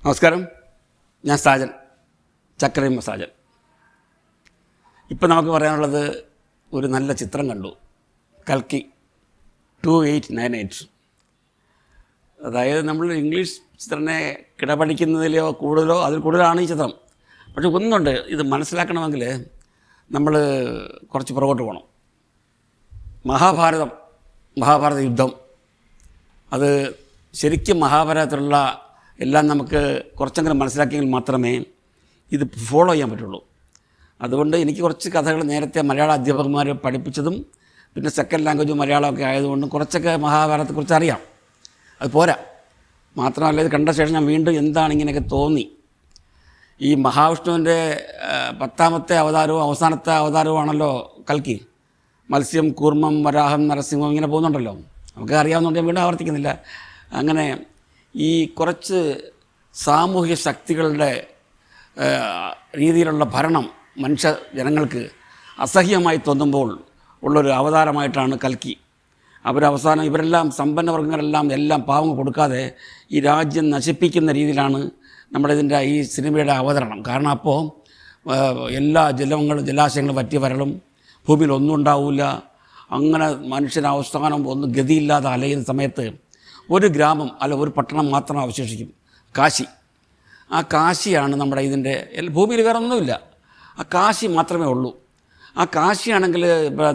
നമസ്കാരം, ഞാൻ സാജൻ, ചക്രയും സാജൻ. ഇപ്പം നമുക്ക് പറയാനുള്ളത് ഒരു നല്ല ചിത്രം കണ്ടു, കൽക്കി 2898. അതായത് നമ്മൾ ഇംഗ്ലീഷ് ചിത്രനെ കിടപടിക്കുന്നതിലോ കൂടുതലോ അതിൽ കൂടുതലാണ് ഈ ചിത്രം. പക്ഷെ ഒന്നുണ്ട്, ഇത് മനസ്സിലാക്കണമെങ്കിൽ നമ്മൾ കുറച്ച് പുറകോട്ട് പോകണം. മഹാഭാരത യുദ്ധം, അത് ശരിക്കും മഹാഭാരതത്തിലുള്ള എല്ലാം നമുക്ക് കുറച്ചെങ്കിലും മനസ്സിലാക്കിയെങ്കിൽ മാത്രമേ ഇത് ഫോളോ ചെയ്യാൻ പറ്റുള്ളൂ. അതുകൊണ്ട് എനിക്ക് കുറച്ച് കഥകൾ നേരത്തെ മലയാള അധ്യാപകന്മാർ പഠിപ്പിച്ചതും പിന്നെ സെക്കൻഡ് ലാംഗ്വേജ് മലയാളമൊക്കെ ആയതുകൊണ്ടും കുറച്ചൊക്കെ മഹാഭാരതത്തെക്കുറിച്ച് അറിയാം. അത് പോരാ. മാത്രമല്ല, ഇത് കണ്ട ശേഷം ഞാൻ വീണ്ടും എന്താണ് ഇങ്ങനെയൊക്കെ തോന്നി. ഈ മഹാവിഷ്ണുവിൻ്റെ 10ാമത്തെ അവതാരവും അവസാനത്തെ അവതാരവുമാണല്ലോ കൽക്കി. മത്സ്യം, കൂർമ്മം, വരാഹം, നരസിംഹം ഇങ്ങനെ പോകുന്നുണ്ടല്ലോ. നമുക്ക് അറിയാവുന്നതുകൊണ്ട് ഞാൻ വീണ്ടും ആവർത്തിക്കുന്നില്ല. അങ്ങനെ ഈ കുറച്ച് സാമൂഹിക ശക്തികളുടെ രീതിയിലുള്ള ഭരണം ജനങ്ങൾക്ക് അസഹ്യമായി തോന്നുമ്പോൾ ഉള്ളൊരു അവതാരമായിട്ടാണ് കൽക്കി. അവരവസാനം ഇവരെല്ലാം സമ്പന്നവർഗങ്ങളെല്ലാം എല്ലാം പാവങ്ങൾ കൊടുക്കാതെ ഈ രാജ്യം നശിപ്പിക്കുന്ന രീതിയിലാണ് നമ്മുടെ ഇതിൻ്റെ ഈ സിനിമയുടെ അവതരണം. കാരണം അപ്പോൾ എല്ലാ ജലാശയങ്ങളും വറ്റി വരളും, ഭൂമിയിൽ ഒന്നും ഉണ്ടാവില്ല. അങ്ങനെ മനുഷ്യന് അവസാനം ഒന്നും ഗതിയില്ലാതെ അലയുന്ന സമയത്ത് ഒരു ഗ്രാമം അല്ല ഒരു പട്ടണം മാത്രം അവശേഷിക്കും, കാശി. ആ കാശിയാണ് നമ്മുടെ ഇതിൻ്റെ ഭൂമിയിൽ വേറെ ഒന്നുമില്ല, ആ കാശി മാത്രമേ ഉള്ളൂ. ആ കാശിയാണെങ്കിൽ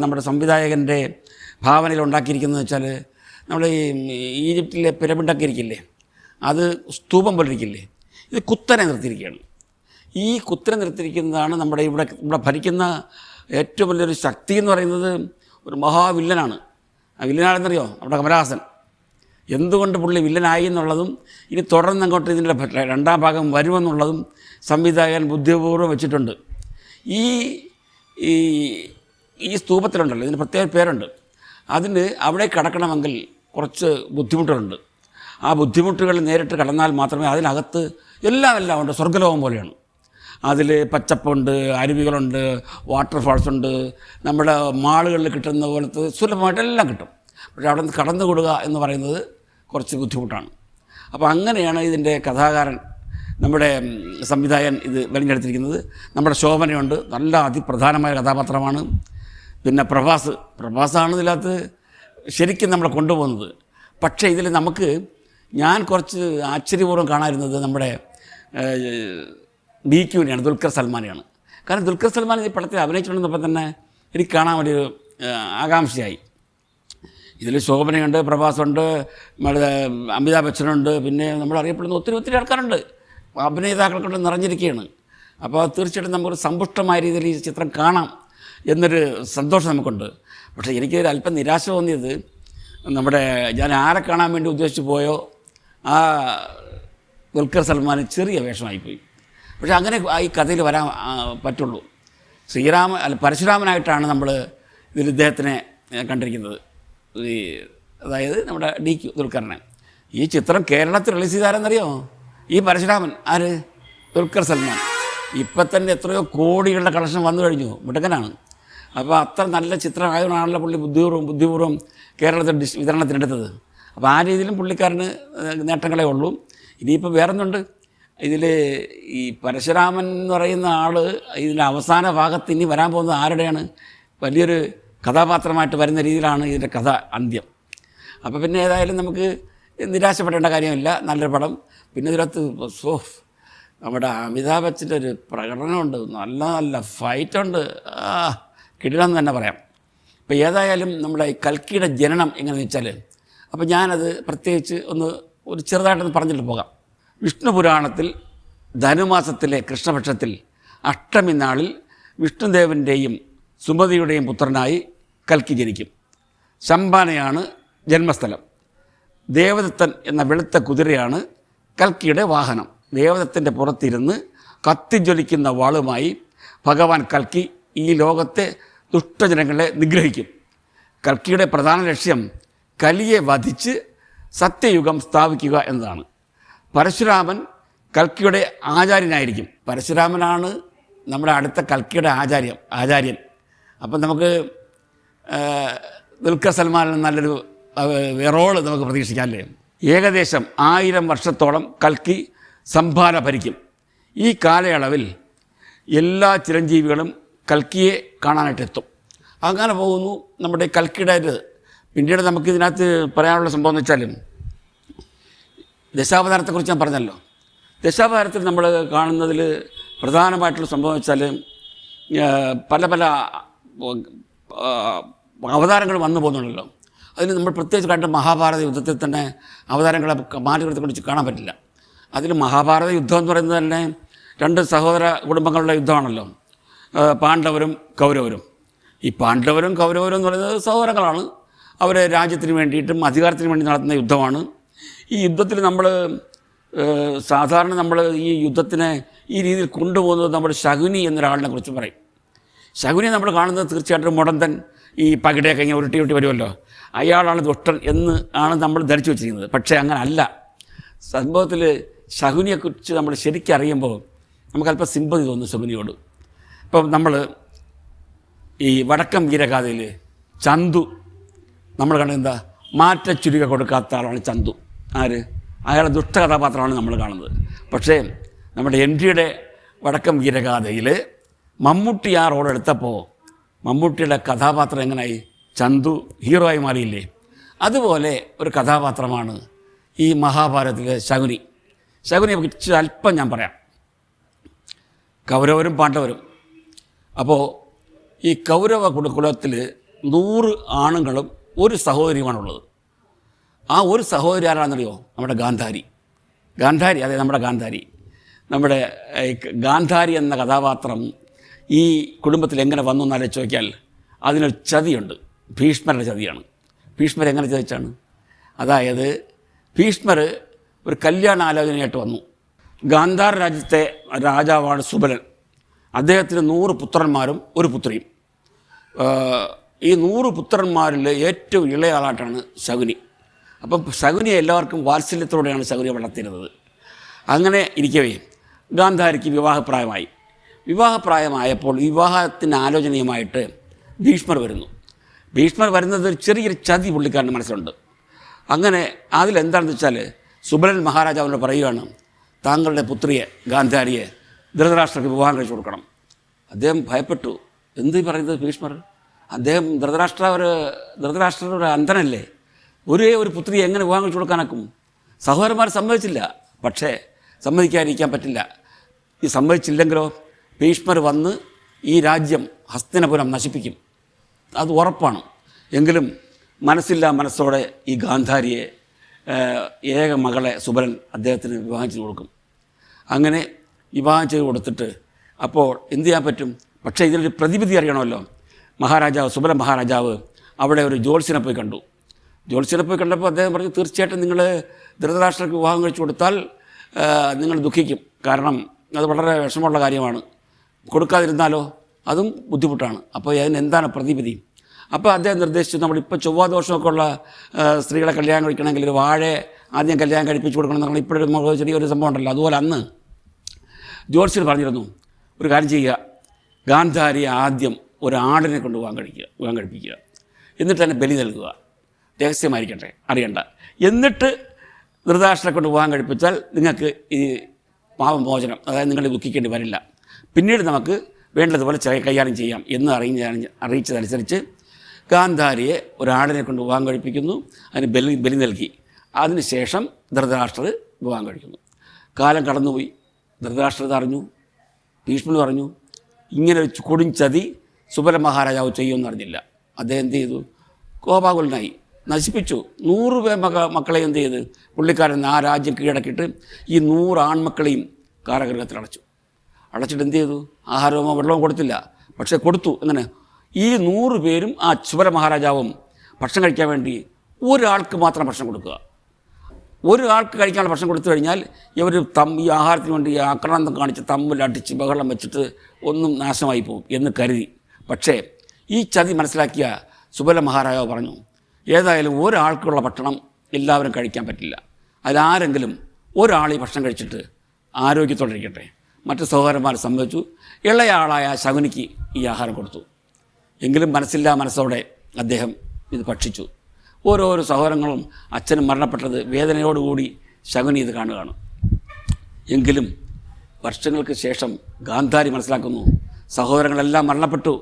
നമ്മുടെ സംവിധായകൻ്റെ ഭാവനയിൽ ഉണ്ടാക്കിയിരിക്കുന്നത് വെച്ചാൽ നമ്മുടെ ഈ ഈജിപ്തിലെ പിരമിഡൊക്കെ ഇരിക്കില്ലേ, അത് സ്തൂപം പോലെ ഇരിക്കില്ലേ, ഇത് കുത്തനെ നിർത്തിയിരിക്കുകയാണ്. ഈ കുത്തനെ നിർത്തിയിരിക്കുന്നതാണ് നമ്മുടെ ഇവിടെ ഭരിക്കുന്ന ഏറ്റവും വലിയൊരു ശക്തി എന്ന് പറയുന്നത് ഒരു മഹാവില്ലനാണ്. ആ വില്ലനാണെന്നറിയോ? നമ്മുടെ കമലഹാസൻ. എന്തുകൊണ്ട് പുള്ളി വില്ലനായി എന്നുള്ളതും ഇനി തുടർന്ന് അങ്ങോട്ട് ഇതിൻ്റെ 2ാം ഭാഗം വരുമെന്നുള്ളതും സംവിധായകൻ ബുദ്ധിപൂർവ്വം വെച്ചിട്ടുണ്ട്. ഈ സ്തൂപത്തിലുണ്ടല്ലോ, ഇതിന് പ്രത്യേക പേരുണ്ട്. അതിന് അവിടെ കടക്കണമെങ്കിൽ കുറച്ച് ബുദ്ധിമുട്ടുകളുണ്ട്. ആ ബുദ്ധിമുട്ടുകൾ നേരിട്ട് കടന്നാൽ മാത്രമേ അതിനകത്ത് എല്ലാം ഉണ്ട്. സ്വർഗ്ഗലോകം പോലെയാണ്. അതിൽ പച്ചപ്പുണ്ട്, അരുവികളുണ്ട്, വാട്ടർഫാൾസ് ഉണ്ട്, നമ്മുടെ മാളുകളിൽ കിട്ടുന്ന പോലത്തെ സുലഭമായിട്ടെല്ലാം കിട്ടും. പക്ഷേ അവിടെ നിന്ന് കടന്നുകൊടുക എന്ന് പറയുന്നത് കുറച്ച് ബുദ്ധിമുട്ടാണ്. അപ്പോൾ അങ്ങനെയാണ് ഇതിൻ്റെ കഥാകാരൻ, നമ്മുടെ സംവിധായകൻ ഇത് വെളിഞ്ഞെടുത്തിരിക്കുന്നത്. നമ്മുടെ ശോഭനയുണ്ട്, നല്ല അതിപ്രധാനമായ കഥാപാത്രമാണ്. പിന്നെ പ്രഭാസാണ് ഇതിനകത്ത് ശരിക്കും നമ്മളെ കൊണ്ടുപോകുന്നത്. പക്ഷേ ഇതിൽ ഞാൻ കുറച്ച് ആശ്ചര്യപൂർവ്വം കാണാതിരുന്നത് നമ്മുടെ DQനെയാണ്, ദുൽഖർ സൽമാനെയാണ്. കാരണം ദുൽഖർ സൽമാൻ ഈ പടത്തിൽ അഭിനയിച്ചിട്ടുണ്ടെന്നപ്പോൾ തന്നെ എനിക്ക് കാണാൻ വലിയൊരു ആകാംക്ഷയായി. ഇതിൽ ശോഭനയുണ്ട്, പ്രഭാസുണ്ട്, നമ്മുടെ അമിതാഭ് ബച്ചനുണ്ട്, പിന്നെ നമ്മൾ അറിയപ്പെടുന്ന ഒത്തിരി ആൾക്കാരുണ്ട്, അഭിനേതാക്കൾ കൊണ്ട് നിറഞ്ഞിരിക്കുകയാണ്. അപ്പോൾ തീർച്ചയായിട്ടും നമുക്കൊരു സമ്പുഷ്ടമായ രീതിയിൽ ഈ ചിത്രം കാണാം എന്നൊരു സന്തോഷം നമുക്കുണ്ട്. പക്ഷേ എനിക്ക് അല്പം നിരാശ തോന്നിയത് ഞാൻ ആരെ കാണാൻ വേണ്ടി ഉദ്ദേശിച്ച് പോയോ ആ ദുൽഖർ സൽമാൻ ചെറിയ വേഷമായിപ്പോയി. പക്ഷേ അങ്ങനെ ഈ കഥയിൽ വരാൻ പറ്റുള്ളൂ. പരശുരാമനായിട്ടാണ് നമ്മൾ ഇതിൽ ഇദ്ദേഹത്തിനെ കണ്ടിരിക്കുന്നത്. അതായത് നമ്മുടെ DQ ദുൽഖറിനെ. ഈ ചിത്രം കേരളത്തിൽ റിലീസ് ചെയ്താരെന്നറിയോ? ഈ പരശുരാമൻ ആര്? ദുൽഖർ സൽമാൻ. ഇപ്പം തന്നെ എത്രയോ കോടികളുടെ കളക്ഷൻ വന്നു കഴിഞ്ഞു, മിടുക്കനാണ്. അപ്പോൾ അത്ര നല്ല ചിത്രമായതുകൊണ്ടാണല്ലോ പുള്ളി ബുദ്ധിപൂർവ്വം കേരളത്തിൽ വിതരണത്തിനെടുത്തത്. അപ്പോൾ ആ രീതിയിലും പുള്ളിക്കാരന് നേട്ടങ്ങളേ ഉള്ളൂ. ഇനിയിപ്പോൾ വേറൊന്നുണ്ട്, ഇതിൽ ഈ പരശുരാമൻ എന്ന് പറയുന്ന ആൾ ഇതിൻ്റെ അവസാന ഭാഗത്ത് ഇനി വരാൻ പോകുന്നത് ആരുടെയാണ്? വലിയൊരു കഥാപാത്രമായിട്ട് വരുന്ന രീതിയിലാണ് ഇതിൻ്റെ കഥ അന്ത്യം. അപ്പോൾ പിന്നെ ഏതായാലും നമുക്ക് നിരാശപ്പെടേണ്ട കാര്യമില്ല, നല്ലൊരു പടം. പിന്നെ ഇതിനകത്ത് നമ്മുടെ അമിതാഭ് ബച്ചൻ്റെ ഒരു പ്രകടനമുണ്ട്, നല്ല ഫൈറ്റുണ്ട്, കിടിലം തന്നെ പറയാം. ഇപ്പോൾ ഏതായാലും നമ്മുടെ ഈ കൽക്കിയുടെ ജനനം എങ്ങനെയെന്ന് വെച്ചാൽ, അപ്പോൾ ഞാനത് പ്രത്യേകിച്ച് ഒരു ചെറുതായിട്ടൊന്ന് പറഞ്ഞിട്ട് പോകാം. വിഷ്ണു പുരാണത്തിൽ ധനുമാസത്തിലെ കൃഷ്ണപക്ഷത്തിൽ അഷ്ടമി നാളിൽ വിഷ്ണുദേവൻ്റെയും സുമതിയുടെയും പുത്രനായി കൽക്കി ജനിക്കും. ശംബാനയാണ് ജന്മസ്ഥലം. ദേവദത്തൻ എന്ന വെളുത്ത കുതിരയാണ് കൽക്കിയുടെ വാഹനം. ദേവദത്തൻ്റെ പുറത്തിരുന്ന് കത്തിജ്വലിക്കുന്ന വാളുമായി ഭഗവാൻ കൽക്കി ഈ ലോകത്തെ ദുഷ്ടജനങ്ങളെ നിഗ്രഹിക്കും. കൽക്കിയുടെ പ്രധാന ലക്ഷ്യം കലിയെ വധിച്ച് സത്യയുഗം സ്ഥാപിക്കുക എന്നതാണ്. പരശുരാമൻ കൽക്കിയുടെ ആചാര്യനായിരിക്കും. പരശുരാമനാണ് നമ്മുടെ അടുത്ത കൽക്കിയുടെ ആചാര്യൻ. അപ്പം നമുക്ക് ദുൽഖർ സൽമാനിൽ നല്ലൊരു റോള് നമുക്ക് പ്രതീക്ഷിക്കാമല്ലേ. ഏകദേശം 1000 വർഷത്തോളം കൽക്കി സംഭാല ഭരിക്കും. ഈ കാലയളവിൽ എല്ലാ ചിരഞ്ജീവികളും കൽക്കിയെ കാണാനായിട്ട് എത്തും. അങ്ങനെ പോകുന്നു നമ്മുടെ കൽക്കിയുടെ. പിന്നീട് നമുക്കിതിനകത്ത് പറയാനുള്ള സംഭവം എന്ന് വെച്ചാൽ, ദശാവതാരത്തെക്കുറിച്ച് ഞാൻ പറഞ്ഞല്ലോ. ദശാവതാരത്തിൽ നമ്മൾ കാണുന്നതിൽ പ്രധാനമായിട്ടുള്ള സംഭവം വെച്ചാൽ പല പല അവതാരങ്ങൾ വന്നു പോകുന്നുണ്ടല്ലോ. അതിന് നമ്മൾ പ്രത്യേകിച്ച് കണ്ട മഹാഭാരത യുദ്ധത്തിൽ തന്നെ അവതാരങ്ങളെ മാറ്റിയെടുത്ത് കാണാൻ പറ്റില്ല. അതിൽ മഹാഭാരത യുദ്ധം എന്ന് പറയുന്നത് തന്നെ 2 സഹോദര കുടുംബങ്ങളുടെ യുദ്ധമാണല്ലോ, പാണ്ഡവരും കൗരവരും. ഈ പാണ്ഡവരും കൗരവരും എന്ന് പറയുന്നത് സഹോദരങ്ങളാണ്. അവർ രാജ്യത്തിന് വേണ്ടിയിട്ടും അധികാരത്തിന് വേണ്ടി നടത്തുന്ന യുദ്ധമാണ്. ഈ യുദ്ധത്തിൽ നമ്മൾ സാധാരണ നമ്മൾ ഈ യുദ്ധത്തിനെ ഈ രീതിയിൽ കൊണ്ടുപോകുന്നത് നമ്മൾ ശകുനി എന്നൊരാളിനെ കുറിച്ച് പറയും. ശകുനിയെ നമ്മൾ കാണുന്നത് തീർച്ചയായിട്ടും മുടന്തൻ, ഈ പകിടയൊക്കെ ഇങ്ങനെ ഉരുട്ടി വരുമല്ലോ, അയാളാണ് ദുഷ്ടൻ എന്ന് ആണ് നമ്മൾ ധരിച്ചു വെച്ചിരിക്കുന്നത്. പക്ഷേ അങ്ങനെ അല്ല. സംഭവത്തിൽ ശകുനിയെക്കുറിച്ച് നമ്മൾ ശരിക്കും അറിയുമ്പോൾ നമുക്കല്പം സിമ്പതി തോന്നും ശകുനിയോട്. ഇപ്പം നമ്മൾ ഈ വടക്കം വീരഗാഥയിൽ ചന്തു നമ്മൾ കണ്ടത് എന്താ, മാറ്റച്ചുരുക കൊടുക്കാത്ത ആളാണ് ചന്തു. ആര്? അയാളെ ദുഷ്ടകഥാപാത്രമാണ് നമ്മൾ കാണുന്നത്. പക്ഷേ നമ്മുടെ എൻട്രിയുടെ വടക്കം വീരഗാഥയിൽ മമ്മൂട്ടി ആ റോൾ എടുത്തപ്പോൾ മമ്മൂട്ടിയുടെ കഥാപാത്രം എങ്ങനെയായി? ചന്തു ഹീറോ ആയി മാറിയില്ലേ? അതുപോലെ ഒരു കഥാപാത്രമാണ് ഈ മഹാഭാരതത്തിലെ ശകുനി. ശകുനിയെ കുറിച്ച് അല്പം ഞാൻ പറയാം. കൗരവരും പാണ്ഡവരും. അപ്പോൾ ഈ കൗരവ കുലത്തിൽ 100 ആണുങ്ങളും 1 സഹോദരിയുമാണുള്ളത്. ആ ഒരു സഹോദരി ആരാണെന്നറിയോ? നമ്മുടെ ഗാന്ധാരി. അതെ, നമ്മുടെ ഗാന്ധാരി. നമ്മുടെ ഗാന്ധാരി എന്ന കഥാപാത്രം ഈ കുടുംബത്തിൽ എങ്ങനെ വന്നു എന്നാലും ചോദിച്ചാൽ അതിനൊരു ചതിയുണ്ട്. ഭീഷ്മരുടെ ചതിയാണ്. ഭീഷ്മർ എങ്ങനെ ചതിച്ചാണ്? അതായത് ഭീഷ്മർ ഒരു കല്യാണാലോചനയായിട്ട് വന്നു. ഗാന്ധാര രാജ്യത്തെ രാജാവാണ് സുബലൻ. അദ്ദേഹത്തിന് 100 പുത്രന്മാരും 1 പുത്രിയും. ഈ 100 പുത്രന്മാരിൽ ഏറ്റവും ഇളയ ആളായിട്ടാണ് ശകുനി. അപ്പം ശകുനിയെ എല്ലാവർക്കും വാത്സല്യത്തോടെയാണ് ശകുനിയെ വളർത്തിയിരുന്നത്. അങ്ങനെ ഇരിക്കവേ ഗാന്ധാരിക്ക് വിവാഹപ്രായമായപ്പോൾ വിവാഹത്തിന് ആലോചനയുമായിട്ട് ഭീഷ്മർ വരുന്നു. ഭീഷ്മർ വരുന്നത് ചെറിയൊരു ചതി പുള്ളിക്കാരൻ്റെ മനസ്സിലുണ്ട്. അങ്ങനെ അതിലെന്താണെന്ന് വെച്ചാൽ സുബലൻ മഹാരാജാവിനോട് പറയുകയാണ്, താങ്കളുടെ പുത്രിയെ ഗാന്ധാരിയെ ധൃതരാഷ്ട്രക്ക് വിവാഹം കഴിച്ചു കൊടുക്കണം. അദ്ദേഹം ഭയപ്പെട്ടു. എന്ത് പറയുന്നത് ഭീഷ്മർ? അദ്ദേഹം ധൃതരാഷ്ട്ര ഒരു അന്ധനല്ലേ, ഒരേ ഒരു പുത്രിയെ എങ്ങനെ വിവാഹം കഴിച്ചു കൊടുക്കാനാക്കും? സഹോദരന്മാർ സമ്മതിച്ചില്ല. പക്ഷേ സമ്മതിക്കാതിരിക്കാൻ പറ്റില്ല. ഈ സമ്മതിച്ചില്ലെങ്കിലോ ഭീഷ്മർ വന്ന് ഈ രാജ്യം ഹസ്തിനപുരം നശിപ്പിക്കും, അത് ഉറപ്പാണ്. എങ്കിലും മനസ്സോടെ ഈ ഗാന്ധാരിയെ ഏക മകളെ സുബലൻ അദ്ദേഹത്തിന് വിവാഹം ചെയ്ത് കൊടുക്കും. അങ്ങനെ വിവാഹം ചെയ്ത് കൊടുത്തിട്ട് അപ്പോൾ എന്ത് ചെയ്യാൻ പറ്റും? പക്ഷേ ഇതിനൊരു പ്രതിവിധി അറിയണമല്ലോ. സുബലൻ മഹാരാജാവ് അവിടെ ഒരു ജ്യോത്സ്യനെ പോയി കണ്ടു. ജ്യോത്സ്യനെ പോയി കണ്ടപ്പോൾ അദ്ദേഹം പറഞ്ഞു, തീർച്ചയായിട്ടും നിങ്ങൾ ധൃതരാഷ്ട്രക്ക് വിവാഹം കഴിച്ചു കൊടുത്താൽ നിങ്ങൾ ദുഃഖിക്കും. കാരണം അത് വളരെ വിഷമമുള്ള കാര്യമാണ്. കൊടുക്കാതിരുന്നാലോ അതും ബുദ്ധിമുട്ടാണ്. അപ്പോൾ അതിനെന്താണ് പ്രതിവിധി? അപ്പോൾ അദ്ദേഹം നിർദ്ദേശിച്ചു, നമ്മളിപ്പോൾ ചൊവ്വാദോഷമൊക്കെ ഉള്ള സ്ത്രീകളെ കല്യാണം കഴിക്കണമെങ്കിൽ ഒരു വാഴയെ ആദ്യം കല്യാണം കഴിപ്പിച്ച് കൊടുക്കണം എന്ന് പറഞ്ഞാൽ ഇപ്പോഴൊരു ചെറിയൊരു സംഭവം ഉണ്ടല്ലോ. അതുപോലെ അന്ന് ജ്യോത്സ്യർ പറഞ്ഞിരുന്നു, ഒരു കാര്യം ചെയ്യുക, ഗാന്ധാരിയെ ആദ്യം ഒരു ആടിനെ കൊണ്ട് വിവാഹം കഴിപ്പിക്കുക, എന്നിട്ട് തന്നെ ബലി നൽകുക, രഹസ്യമായിരിക്കട്ടെ, അറിയണ്ട. എന്നിട്ട് ധൃതരാഷ്ട്രനെ കൊണ്ട് വിവാഹം കഴിപ്പിച്ചാൽ നിങ്ങൾക്ക് ഈ പാപമോചനം, അതായത് നിങ്ങൾ ദുഃഖിക്കേണ്ടി വരില്ല. പിന്നീട് നമുക്ക് വേണ്ടതുപോലെ കൈകാര്യം ചെയ്യാം എന്ന് അറിയിച്ചതനുസരിച്ച് ഗാന്ധാരിയെ ഒരാടിനെ കൊണ്ട് വിവാഹം കഴിപ്പിക്കുന്നു. അതിന് ബലി നൽകി. അതിനുശേഷം ധൃതരാഷ്ട്രർ വിവാഹം കഴിക്കുന്നു. കാലം കടന്നുപോയി. ധൃതരാഷ്ട്രർ അറിഞ്ഞു, ഭീഷ്മർ അറിഞ്ഞു. ഇങ്ങനെ ഒരു കൊടുംചതി സുബല മഹാരാജാവ് ചെയ്യുമെന്ന് അറിഞ്ഞില്ല. അദ്ദേഹം എന്ത് ചെയ്തു? കോപാകുലനായി, നശിപ്പിച്ചു. 100 മക്കളെ എന്ത് ചെയ്ത് പുള്ളിക്കാരൻ ആ രാജ്യം കീഴടക്കിയിട്ട് ഈ 100 ആൺമക്കളെയും കാരാഗൃഹത്തിൽ അടച്ചിട്ട് എന്ത് ചെയ്തു? ആഹാരമോ വെള്ളമോ കൊടുത്തില്ല. പക്ഷേ കൊടുത്തു. എങ്ങനെ? ഈ 100 പേരും ആ സുബല മഹാരാജാവും ഭക്ഷണം കഴിക്കാൻ വേണ്ടി ഒരാൾക്ക് മാത്രം ഭക്ഷണം കൊടുക്കുക. ഒരാൾക്ക് കഴിക്കാനുള്ള ഭക്ഷണം കൊടുത്തു കഴിഞ്ഞാൽ ഇവർ ഈ ആഹാരത്തിന് വേണ്ടി ആക്രാന്തം കാണിച്ച് തമ്മിലടിച്ച് ബഹളം വെച്ചിട്ട് ഒന്നും നാശമായി പോകും എന്ന് കരുതി. പക്ഷേ ഈ ചതി മനസ്സിലാക്കിയ സുബല മഹാരാജാവ് പറഞ്ഞു, ഏതായാലും ഒരാൾക്കുള്ള ഭക്ഷണം എല്ലാവരും കഴിക്കാൻ പറ്റില്ല. അതിലാരെങ്കിലും ഒരാൾ ഈ ഭക്ഷണം കഴിച്ചിട്ട് ആരോഗ്യത്തോടെ ഇരിക്കട്ടെ. മറ്റ് സഹോദരന്മാർ സമ്മതിച്ചു. ഇളയാളായ ശകുനിക്ക് ഈ ആഹാരം കൊടുത്തു. എങ്കിലും മനസ്സില്ലാ മനസ്സോടെ അദ്ദേഹം ഇത് ഭക്ഷിച്ചു. ഓരോരോ സഹോദരങ്ങളും അച്ഛനും മരണപ്പെട്ടത് വേദനയോടുകൂടി ശകുനി ഇത് കാണുകയാണ്. എങ്കിലും വർഷങ്ങൾക്ക് ശേഷം ഗാന്ധാരി മനസ്സിലാക്കുന്നു, സഹോദരങ്ങളെല്ലാം മരണപ്പെട്ടു,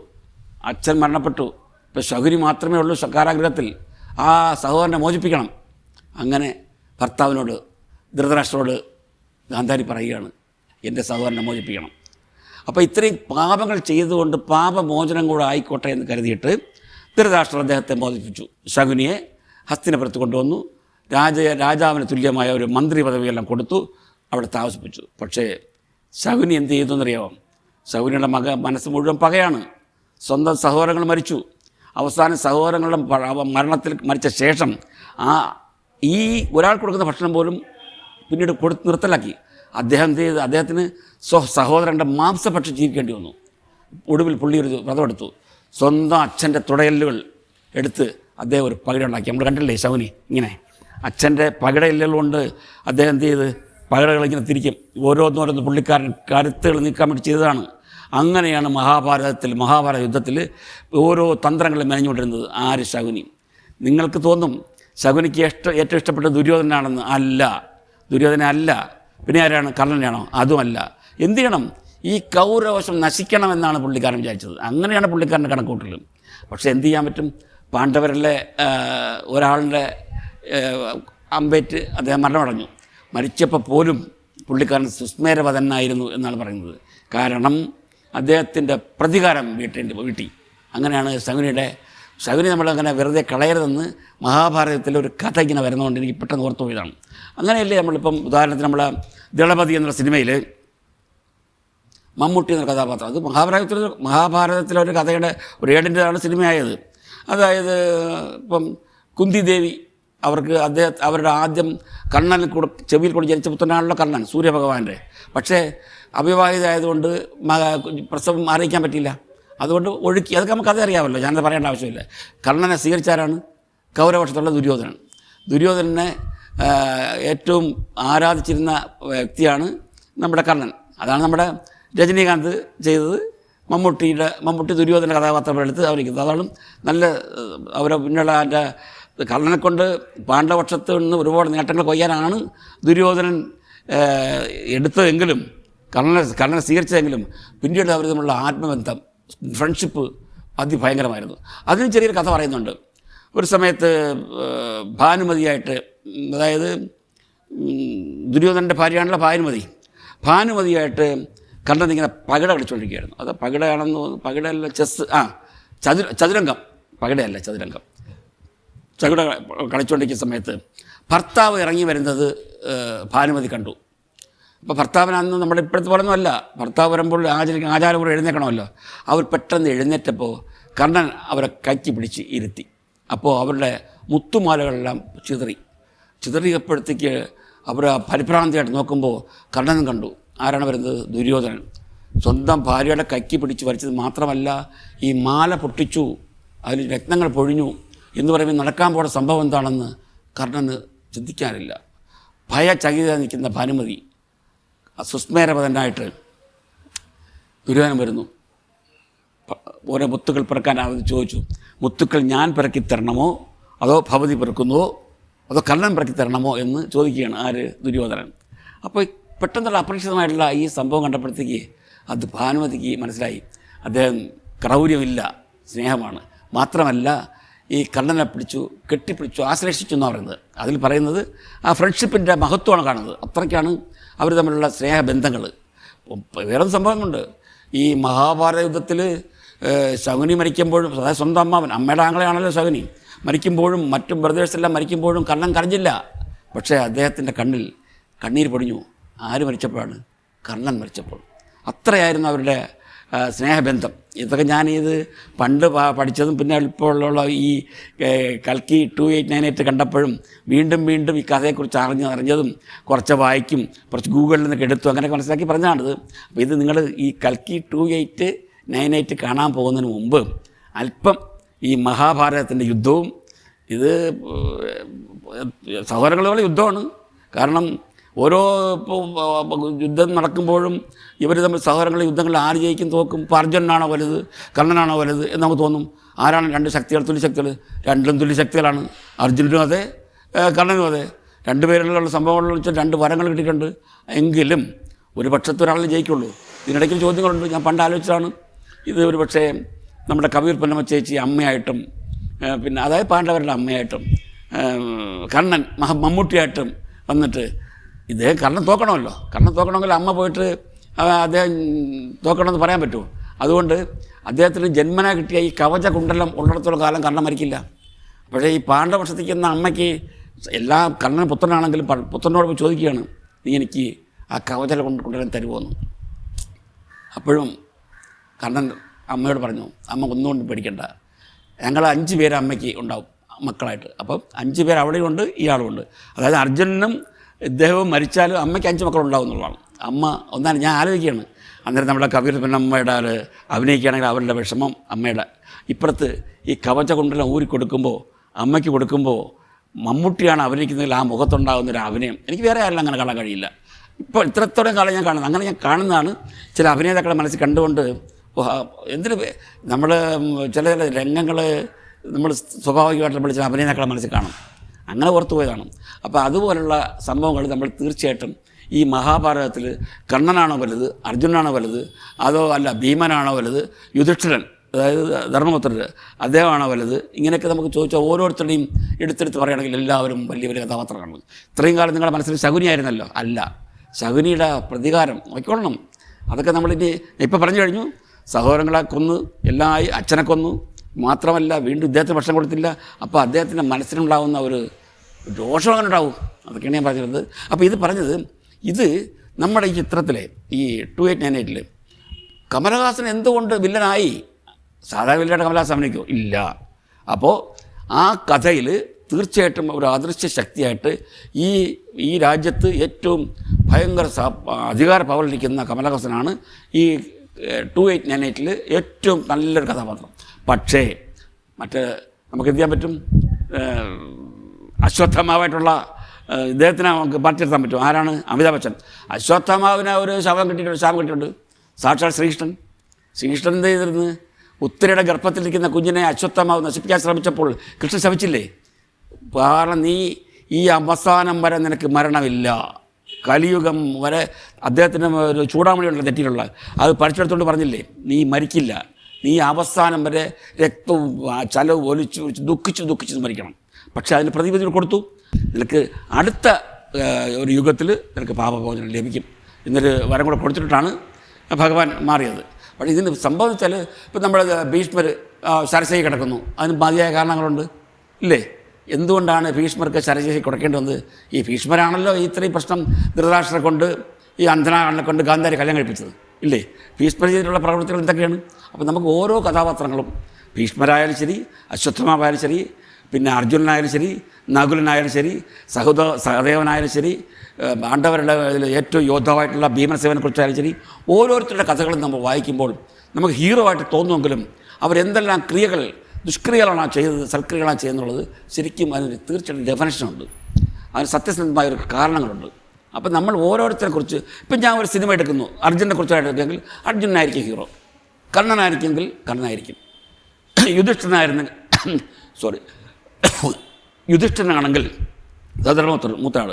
അച്ഛൻ മരണപ്പെട്ടു, ഇപ്പോൾ ശകുനി മാത്രമേ ഉള്ളൂ കാരാഗൃഹത്തിൽ, ആ സഹോദരനെ മോചിപ്പിക്കണം. അങ്ങനെ ഭർത്താവിനോട്, ധൃതരാഷ്ട്രരോട് ഗാന്ധാരി പറയുകയാണ്, എൻ്റെ സഹോദരനെ മോചിപ്പിക്കണം. അപ്പോൾ ഇത്രയും പാപങ്ങൾ ചെയ്തുകൊണ്ട് പാപമോചനം കൂടെ ആയിക്കോട്ടെ എന്ന് കരുതിയിട്ട് ധൃതരാഷ്ട്രർ അദ്ദേഹത്തെ മോചിപ്പിച്ചു. ശകുനിയെ ഹസ്തിനപുരത്ത് കൊണ്ടുവന്നു, രാജാവിന് തുല്യമായ ഒരു മന്ത്രി പദവിയെല്ലാം കൊടുത്തു, അവിടെ താമസിപ്പിച്ചു. പക്ഷേ ശകുനി എന്ത് ചെയ്തു എന്നറിയാമോ? ശകുനിയുടെ മനസ്സ് മുഴുവൻ പകയാണ്. സ്വന്തം സഹോദരങ്ങൾ മരിച്ചു. അവസാന സഹോദരങ്ങളുടെ മരണത്തിൽ മരിച്ച ശേഷം ഈ ഒരാൾ കൊടുക്കുന്ന ഭക്ഷണം പോലും പിന്നീട് നിർത്തലാക്കി. അദ്ദേഹം എന്ത് ചെയ്ത്, അദ്ദേഹത്തിന് സഹോദരൻ്റെ മാംസഭക്ഷി ജീവിക്കേണ്ടി വന്നു. ഒടുവിൽ പുള്ളി ഒരു വ്രതമെടുത്തു. സ്വന്തം അച്ഛൻ്റെ തുടയല്ലുകൾ എടുത്ത് അദ്ദേഹം ഒരു പകിട ഉണ്ടാക്കി. നമ്മൾ കണ്ടില്ലേ ശകുനി ഇങ്ങനെ അച്ഛൻ്റെ പകിടയെല്ലുകൾ കൊണ്ട് അദ്ദേഹം എന്ത് ചെയ്ത് പകിടകൾ ഇങ്ങനെ തിരിക്കും. ഓരോന്നോരോന്ന് പുള്ളിക്കാരൻ കരുത്തുകൾ നീക്കാൻ വേണ്ടി ചെയ്തതാണ്. അങ്ങനെയാണ് മഹാഭാരത യുദ്ധത്തിൽ ഓരോ തന്ത്രങ്ങളും മെനഞ്ഞുകൊണ്ടിരുന്നത്. ആര്? ശകുനി. നിങ്ങൾക്ക് തോന്നും ശകുനിക്ക് ഏറ്റവും ഇഷ്ടപ്പെട്ട ദുര്യോധനാണെന്ന്. അല്ല, ദുര്യോധന അല്ല. പിന്നെ ആരാണ്? കർണനാണോ? അതുമല്ല. എന്ത് ചെയ്യണം? ഈ കൗരവശം നശിക്കണമെന്നാണ് പുള്ളിക്കാരൻ വിചാരിച്ചത്. അങ്ങനെയാണ് പുള്ളിക്കാരൻ്റെ കണക്കൂട്ടലും. പക്ഷേ എന്ത് ചെയ്യാൻ പറ്റും? പാണ്ഡവരിലെ ഒരാളുടെ അമ്പേറ്റ് അദ്ദേഹം മരണമടഞ്ഞു. മരിച്ചപ്പോൾ പോലും പുള്ളിക്കാരൻ സുസ്മേരവതനായിരുന്നു എന്നാണ് പറയുന്നത്. കാരണം അദ്ദേഹത്തിൻ്റെ പ്രതികാരം വീട്ടി. അങ്ങനെയാണ് ശകുനി നമ്മളങ്ങനെ വെറുതെ കളയരുതെന്ന് മഹാഭാരതത്തിലെ ഒരു കഥ ഇങ്ങനെ വരുന്നതുകൊണ്ട് എനിക്ക് പെട്ടെന്ന് ഓർത്തു പോയതാണ്. അങ്ങനെയല്ലേ നമ്മളിപ്പം ഉദാഹരണത്തിന് നമ്മൾ ദളപതി എന്ന സിനിമയിൽ മമ്മൂട്ടി എന്ന കഥാപാത്രം, അത് മഹാഭാരതത്തിലെ ഒരു കഥയുടെ ഒരു ഏടിൻ്റെതാണ് സിനിമയായത്. അതായത് ഇപ്പം കുന്തി ദേവി അവരുടെ ആദ്യം കർണനിൽ കൂടെ ചെവിയിൽ കൂടി ജനിച്ച പുത്രനാണല്ലോ കർണൻ, സൂര്യഭഗവാന്റെ. പക്ഷേ അവിവാഹിതമായതുകൊണ്ട് പ്രസവം അറിയിക്കാൻ പറ്റിയില്ല. അതുകൊണ്ട് ഒഴുക്കി. അതൊക്കെ നമുക്ക് അറിയാമല്ലോ, ഞാനത് പറയേണ്ട ആവശ്യമില്ല. കർണനെ സ്വീകരിച്ചാരാണ്? കൗരവപക്ഷത്തുള്ള ദുര്യോധനനെ ഏറ്റവും ആരാധിച്ചിരുന്ന വ്യക്തിയാണ് നമ്മുടെ കർണൻ. അതാണ് നമ്മുടെ രജനീകാന്ത് ചെയ്തത്. മമ്മൂട്ടി ദുര്യോധന കഥാപാത്രം എടുത്ത് അവരിക്കുന്നത്. അതാണ് നല്ല അവരെ പിന്നുള്ള എൻ്റെ കർണനെ കൊണ്ട് പാണ്ഡവപക്ഷത്ത് നിന്ന് ഒരുപാട് നേട്ടങ്ങൾ കൊയ്യാനാണ് ദുര്യോധനൻ എടുത്തതെങ്കിലും കർണനെ സ്വീകരിച്ചതെങ്കിലും പിന്നീട് അവർ തമ്മിലുള്ള ആത്മബന്ധം, ഫ്രണ്ട്ഷിപ്പ് അതിഭയങ്കരമായിരുന്നു. അതിന് ചെറിയൊരു കഥ പറയുന്നുണ്ട്. ഒരു സമയത്ത് ഭാനുമതിയായിട്ട്, അതായത് ദുര്യോധനൻ്റെ ഭാര്യയാണല്ലോ ഭാനുമതിയായിട്ട് കർണൻ ഇങ്ങനെ പകിട കളിച്ചുകൊണ്ടിരിക്കുകയായിരുന്നു. അത് പകിടയാണെന്ന് തോന്നുന്നു. പകിടയല്ല, ചതുരംഗം കളിച്ചുകൊണ്ടിരിക്കുന്ന സമയത്ത് ഭർത്താവ് ഇറങ്ങി വരുന്നത് ഭാനുമതി കണ്ടു. അപ്പോൾ ഭർത്താവിനന്ന് നമ്മുടെ ഇപ്പോഴത്തെ പോലൊന്നും അല്ല. ഭർത്താവ് വരുമ്പോൾ ആചാരപൂർവ്വം എഴുന്നേക്കണമല്ലോ. അവർ പെട്ടെന്ന് എഴുന്നേറ്റപ്പോൾ കർണൻ അവരെ കൈക്ക് പിടിച്ച് ഇരുത്തി. അപ്പോൾ അവരുടെ മുത്തുമാലകളെല്ലാം ചിതറിയപ്പോഴത്തേക്ക് അവർ പരിഭ്രാന്തിയായിട്ട് നോക്കുമ്പോൾ കർണനും കണ്ടു. ആരാണ് വരുന്നത്? ദുര്യോധനൻ. സ്വന്തം ഭാര്യയുടെ കൈക്ക് പിടിച്ച് വലിച്ചത് മാത്രമല്ല, ഈ മാല പൊട്ടിച്ചു, അതിൽ രത്നങ്ങൾ പൊഴിഞ്ഞു എന്ന് പറയുമ്പോൾ നടക്കാൻ പോകുന്ന സംഭവം എന്താണെന്ന് കർണന് ചിന്തിക്കാനില്ല. ഭയചകിത നിൽക്കുന്ന ഭാനുമതി സുസ്മേരപതനായിട്ട് ദുര്യോധനൻ വരുന്നു. ഓരോ മുത്തുകൾ പിറക്കാനാവത് ചോദിച്ചു. മുത്തുക്കൾ ഞാൻ പിറക്കി തരണമോ അതോ ഭവതി പിറക്കുന്നുവോ അതോ കർണൻ പിറക്കി തരണമോ എന്ന് ചോദിക്കുകയാണ്. ആര്? ദുര്യോധനൻ. അപ്പോൾ പെട്ടെന്നുള്ള അപ്രതീക്ഷിതമായിട്ടുള്ള ഈ സംഭവം കണ്ടപ്പോഴത്തേക്ക് അത് ഭാനുമതിക്ക് മനസ്സിലായി, അദ്ദേഹം ക്രൗര്യമില്ല, സ്നേഹമാണ്. മാത്രമല്ല ഈ കർണനെ കെട്ടിപ്പിടിച്ചു, ആശ്ലേഷിച്ചു എന്നാണ് പറയുന്നത്. അതിൽ പറയുന്നത് ആ ഫ്രണ്ട്ഷിപ്പിൻ്റെ മഹത്വമാണ് കാണുന്നത്. അത്രയ്ക്കാണ് അവർ തമ്മിലുള്ള സ്നേഹബന്ധങ്ങൾ. വേറെ സംഭവങ്ങളുണ്ട്. ഈ മഹാഭാരത യുദ്ധത്തിൽ ശകുനി മരിക്കുമ്പോഴും, അതായത് സ്വന്തം അമ്മയുടെ ആങ്ങളെയാണല്ലോ ശകുനി, മരിക്കുമ്പോഴും മറ്റും ബ്രദേഴ്സെല്ലാം മരിക്കുമ്പോഴും കർണൻ കരഞ്ഞില്ല. പക്ഷേ അദ്ദേഹത്തിൻ്റെ കണ്ണിൽ കണ്ണീര് പൊടിഞ്ഞു. ആര് മരിച്ചപ്പോഴാണ്? കർണൻ മരിച്ചപ്പോൾ. അത്രയായിരുന്നു അവരുടെ സ്നേഹബന്ധം. ഇതൊക്കെ ഞാനിത് പണ്ട് പഠിച്ചതും പിന്നെ എളുപ്പമുള്ള ഈ കൽക്കി 2898 കണ്ടപ്പോഴും വീണ്ടും ഈ കഥയെക്കുറിച്ച് അറിഞ്ഞതും കുറച്ച് വായിക്കും, കുറച്ച് ഗൂഗിളിൽ നിന്നൊക്കെ എടുത്തു, അങ്ങനെയൊക്കെ മനസ്സിലാക്കി പറഞ്ഞതാണിത്. അപ്പോൾ ഇത് നിങ്ങൾ ഈ കൽക്കി 2898 കാണാൻ പോകുന്നതിന് മുമ്പ് അല്പം ഈ മഹാഭാരതത്തിൻ്റെ യുദ്ധവും, ഇത് സഹോദരങ്ങളുടെ യുദ്ധമാണ്. കാരണം ഓരോ ഇപ്പോൾ യുദ്ധം നടക്കുമ്പോഴും ഇവർ തമ്മിൽ സഹോദരങ്ങളുടെ യുദ്ധങ്ങളിൽ ആര് ജയിക്കും തോക്കും, ഇപ്പോൾ അർജുനനാണോ വലുത് കർണനാണോ വലുത് എന്ന് നമുക്ക് തോന്നും. ആരാണ് രണ്ട് ശക്തികൾ, തുല്യശക്തികൾ? രണ്ടും തുല്യശക്തികളാണ്. അർജുനനും അതെ, കർണനും അതെ. രണ്ടുപേരിലുള്ള സംഭവങ്ങളിൽ വെച്ചാൽ രണ്ട് വരങ്ങൾ കിട്ടിയിട്ടുണ്ട്. എങ്കിലും ഒരു പക്ഷത്ത് ഒരാളെ ജയിക്കുള്ളൂ. ഇതിനിടയ്ക്ക് ചോദ്യങ്ങളുണ്ട്. ഞാൻ പണ്ട് ആലോചിച്ചതാണ് ഇത്. ഒരു പക്ഷേ നമ്മുടെ കവിയൂർ പൊന്നമ്മ ചേച്ചി അമ്മയായിട്ടും, പിന്നെ അതായത് പാണ്ഡവരുടെ അമ്മയായിട്ടും, കർണൻ മമ്മൂട്ടിയായിട്ടും വന്നിട്ട് ഇദ്ദേഹം കർണൻ തോക്കണമല്ലോ. കർണൻ തോക്കണമെങ്കിൽ അമ്മ പോയിട്ട് അദ്ദേഹം തോക്കണമെന്ന് പറയാൻ പറ്റുമോ? അതുകൊണ്ട് അദ്ദേഹത്തിന് ജന്മന കിട്ടിയ ഈ കവച കുണ്ടലം ഉള്ളിടത്തോളം കാലം കർണൻ മരിക്കില്ല. പക്ഷേ ഈ പാണ്ഡവശത്തിക്കുന്ന അമ്മയ്ക്ക് എല്ലാ കർണൻ പുത്രനാണെങ്കിലും പുത്രനോട് പോയി ചോദിക്കുകയാണ്, നീ എനിക്ക് ആ കവച കുണ്ടലം തരുമോന്ന്. അപ്പോഴും കർണൻ അമ്മയോട് പറഞ്ഞു, അമ്മ ഒന്നുകൊണ്ട് പേടിക്കണ്ട, ഞങ്ങൾ 5 പേര് അമ്മയ്ക്ക് ഉണ്ടാവും മക്കളായിട്ട്. അപ്പം 5 പേര് അവിടെയുണ്ട്, ഇയാളുമുണ്ട്. അതായത് അർജുനനും ഇദ്ദേഹവും മരിച്ചാലും അമ്മയ്ക്ക് 5 മക്കളുണ്ടാവും എന്നുള്ളതാണ്. അമ്മ ഒന്നാണ് ഞാൻ ആലോചിക്കുകയാണ്. അന്നേരം നമ്മുടെ കവിയൂർ പൊന്നമ്മയുടെ അഭിനയിക്കുകയാണെങ്കിൽ അവരുടെ വിഷമം അമ്മയുടെ. ഇപ്പുറത്ത് ഈ കവച കുണ്ടലം ഊരി കൊടുക്കുമ്പോൾ, അമ്മയ്ക്ക് കൊടുക്കുമ്പോൾ മമ്മൂട്ടിയാണ് അഭിനയിക്കുന്നതിൽ ആ മുഖത്തുണ്ടാകുന്നൊരു അഭിനയം എനിക്ക് വേറെ ആരെല്ലാം അങ്ങനെ കാണാൻ കഴിയില്ല. ഇപ്പോൾ ഇത്രത്തോളം കാലം ഞാൻ കാണുന്നത്. അങ്ങനെ ഞാൻ കാണുന്നതാണ് ചില അഭിനേതാക്കളെ മനസ്സിൽ കണ്ടുകൊണ്ട് എന്തിന് നമ്മൾ ചില രംഗങ്ങൾ നമ്മൾ സ്വാഭാവികമായിട്ട് നമ്മൾ ചില അഭിനേതാക്കളെ മനസ്സിൽ കാണും. അങ്ങനെ ഓർത്തു പോയതാണ്. അപ്പോൾ അതുപോലുള്ള സംഭവങ്ങൾ നമ്മൾ തീർച്ചയായിട്ടും ഈ മഹാഭാരതത്തിൽ കർണനാണോ വലുത്, അർജുനനാണോ വലുത്, അതോ അല്ല ഭീമനാണോ വലുത്, യുധിഷ്ഠിരൻ അതായത് ധർമ്മപുത്രർ അദ്ദേഹമാണോ വലുത്, ഇങ്ങനെയൊക്കെ നമുക്ക് ചോദിച്ചാൽ ഓരോരുത്തരുടെയും എടുത്തെടുത്ത് പറയുകയാണെങ്കിൽ എല്ലാവരും വലിയ വലിയ കഥാപാത്രങ്ങളാണ്. ഇത്രയും കാലം നിങ്ങളുടെ മനസ്സിൽ ശകുനിയായിരുന്നല്ലോ. അല്ല, ശകുനിയുടെ പ്രതികാരം നോക്കിക്കൊള്ളണം. അതൊക്കെ നമ്മളിനി ഇപ്പം പറഞ്ഞു കഴിഞ്ഞു. സഹോദരങ്ങളെ കൊന്ന് എല്ലായി, അച്ഛനെ കൊന്നു, മാത്രമല്ല വീണ്ടും ഇദ്ദേഹത്തിന് ഭക്ഷണം കൊടുത്തില്ല. അപ്പോൾ അദ്ദേഹത്തിൻ്റെ മനസ്സിലുണ്ടാകുന്ന ഒരു രോഷം അങ്ങനെ ഉണ്ടാവും. അതൊക്കെയാണ് ഞാൻ പറഞ്ഞത്. അപ്പോൾ ഇത് പറഞ്ഞത് ഇത് നമ്മുടെ ഈ ചിത്രത്തിലെ ഈ 2898 കമലഹാസൻ എന്തുകൊണ്ട് വില്ലനായി? സാധാരണ വില്ലനായിട്ട് കമലഹാസൻ അഭിനയിക്കുമോ? ഇല്ല. അപ്പോൾ ആ കഥയിൽ തീർച്ചയായിട്ടും ഒരു അദൃശ്യ ശക്തിയായിട്ട് ഈ രാജ്യത്ത് ഏറ്റവും ഭയങ്കര അധികാര പവറിലിരിക്കുന്ന കമലഹാസനാണ് ഈ 2898 ഏറ്റവും നല്ലൊരു കഥാപാത്രം. പക്ഷേ നമുക്ക് എന്ത് ചെയ്യാൻ പറ്റും? അശ്വത്ഥമാവായിട്ടുള്ള ഇദ്ദേഹത്തിനെ നമുക്ക് മാറ്റിയെടുത്താൻ പറ്റും. ആരാണ്? അമിതാഭ് ബച്ചൻ. അശ്വത്ഥമാവിന് ഒരു ശാപം കിട്ടിയിട്ടുണ്ട്. സാക്ഷാൽ ശ്രീകൃഷ്ണൻ എന്ത് ചെയ്തിരുന്നു? ഉത്തരയുടെ ഗർഭത്തിലിരിക്കുന്ന കുഞ്ഞിനെ അശ്വത്ഥമാവ് നശിപ്പിക്കാൻ ശ്രമിച്ചപ്പോൾ കൃഷ്ണൻ ശപിച്ചില്ലേ? കാരണം നീ ഈ അവസാനം വരെ നിനക്ക് മരണമില്ല, കലിയുഗം വരെ അദ്ദേഹത്തിന് ഒരു ചൂടാമണിയുള്ള തെറ്റിയിട്ടുള്ള അത് പഠിച്ചെടുത്തുകൊണ്ട് പറഞ്ഞില്ലേ, നീ മരിക്കില്ല, നീ അവസാനം വരെ രക്തവും ചലവും ഒലിച്ച് ദുഃഖിച്ച് മരിക്കണം. പക്ഷേ അതിന് പ്രതിവിധി കൊടുത്തു. നിനക്ക് അടുത്ത ഒരു യുഗത്തിൽ നിനക്ക് പാപമോചനം ലഭിക്കും എന്നൊരു വരം കൂടെ കൊടുത്തിട്ടാണ് ഭഗവാൻ മാറിയത്. പക്ഷേ ഇതിന് സംഭവം വെച്ചാൽ ഇപ്പം നമ്മൾ ഭീഷ്മർ ശരശൈ കിടക്കുന്നു. അതിന് മതിയായ കാരണങ്ങളുണ്ട് ഇല്ലേ? എന്തുകൊണ്ടാണ് ഭീഷ്മർക്ക് ശരശൈ കൊടുക്കേണ്ടി വന്നത്? ഈ ഭീഷ്മരാണല്ലോ ഇത്രയും പ്രശ്നം ധൃതരാഷ്ട്രനെ കൊണ്ട് ഈ അന്ധനാളിനെ കൊണ്ട് ഗാന്ധാരി കല്യാണം കഴിപ്പിച്ചത് ഇല്ലേ? ഭീഷ്മർ ചെയ്തിട്ടുള്ള പ്രവൃത്തികൾ എന്തൊക്കെയാണ്? അപ്പോൾ നമുക്ക് ഓരോ കഥാപാത്രങ്ങളും ഭീഷ്മരായാലും ശരി, അശ്വത്ഥമാവായാലും ശരി, പിന്നെ അർജുനനായാലും ശരി, നകുലനായാലും ശരി, സഹദേവനായാലും ശരി, പാണ്ഡവരുടെ ഏറ്റവും യോദ്ധാവായിട്ടുള്ള ഭീമസേവനെക്കുറിച്ചായാലും ശരി, ഓരോരുത്തരുടെ കഥകളും നമ്മൾ വായിക്കുമ്പോൾ നമുക്ക് ഹീറോ ആയിട്ട് തോന്നുമെങ്കിലും അവരെന്തെല്ലാം ദുഷ്ക്രിയകളാണ് ചെയ്തത്, സൽക്രിയകളാണ് ചെയ്യുന്നുള്ളത് ശരിക്കും അതിന് തീർച്ചയായിട്ടും ഡെഫിനേഷനുണ്ട്. അതിന് സത്യസന്ധമായ ഒരു കാരണങ്ങളുണ്ട്. അപ്പം നമ്മൾ ഓരോരുത്തരെക്കുറിച്ച് ഇപ്പം ഞാൻ ഒരു സിനിമ എടുക്കുന്നു, അർജുനെ കുറിച്ചായിട്ട് എടുക്കുമെങ്കിൽ അർജുനായിരിക്കും ഹീറോ, കർണനായിരിക്കുമെങ്കിൽ കർണനായിരിക്കും, യുധിഷ്ഠിരനാണെങ്കിൽ മൂത്തയാൾ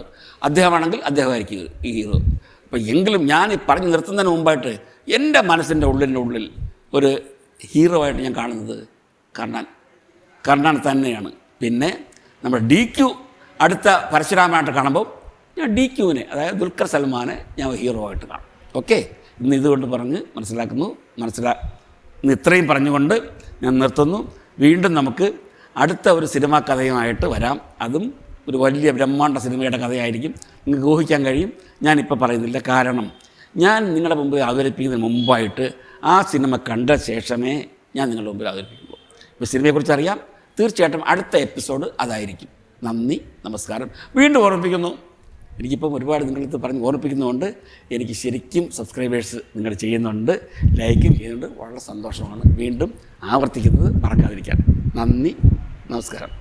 അദ്ദേഹമാണെങ്കിൽ അദ്ദേഹമായിരിക്കും ഈ ഹീറോ. അപ്പോൾ എങ്കിലും ഞാൻ പറഞ്ഞു നിർത്തുന്നതിന് മുമ്പായിട്ട് എൻ്റെ മനസ്സിൻ്റെ ഉള്ളിൽ ഒരു ഹീറോ ആയിട്ട് ഞാൻ കാണുന്നത് കർണൻ തന്നെയാണ്. പിന്നെ നമ്മുടെ DQ അടുത്ത പരശുരാമനായിട്ട് കാണുമ്പോൾ ഞാൻ DQവിനെ, അതായത് ദുൽഖർ സൽമാനെ ഞാൻ ഹീറോ ആയിട്ട് കാണും. ഓക്കെ, ഇന്ന് ഇതുകൊണ്ട് പറഞ്ഞ് ഇന്ന് ഇത്രയും പറഞ്ഞുകൊണ്ട് ഞാൻ നിർത്തുന്നു. വീണ്ടും നമുക്ക് അടുത്ത ഒരു സിനിമാ കഥയുമായിട്ട് വരാം. അതും ഒരു വലിയ ബ്രഹ്മാണ്ഡ സിനിമയുടെ കഥയായിരിക്കും. നിങ്ങൾക്ക് ഊഹിക്കാൻ കഴിയും. ഞാനിപ്പോൾ പറയുന്നില്ല, കാരണം ഞാൻ നിങ്ങളുടെ മുമ്പിൽ അവതരിപ്പിക്കുന്നതിന് മുമ്പായിട്ട് ആ സിനിമ കണ്ട ശേഷമേ ഞാൻ നിങ്ങളുടെ മുമ്പിൽ അവതരിപ്പിക്കുള്ളൂ. ഇപ്പോൾ സിനിമയെക്കുറിച്ച് അറിയാം, തീർച്ചയായിട്ടും അടുത്ത എപ്പിസോഡ് അതായിരിക്കും. നന്ദി, നമസ്കാരം. വീണ്ടും ഓർമ്മിപ്പിക്കുന്നു, എനിക്കിപ്പം ഒരുപാട് നിങ്ങളടുത്ത് പറഞ്ഞ് ഓർമ്മിപ്പിക്കുന്നതുകൊണ്ട് എനിക്ക് ശരിക്കും സബ്സ്ക്രൈബേഴ്സ് നിങ്ങൾ ചെയ്യുന്നുണ്ട്, ലൈക്കും ചെയ്യുന്നുണ്ട്. വളരെ സന്തോഷമാണ്. വീണ്ടും ആവർത്തിക്കുന്നത് മറക്കാതിരിക്കാൻ. നന്ദി, നമസ്കാരം.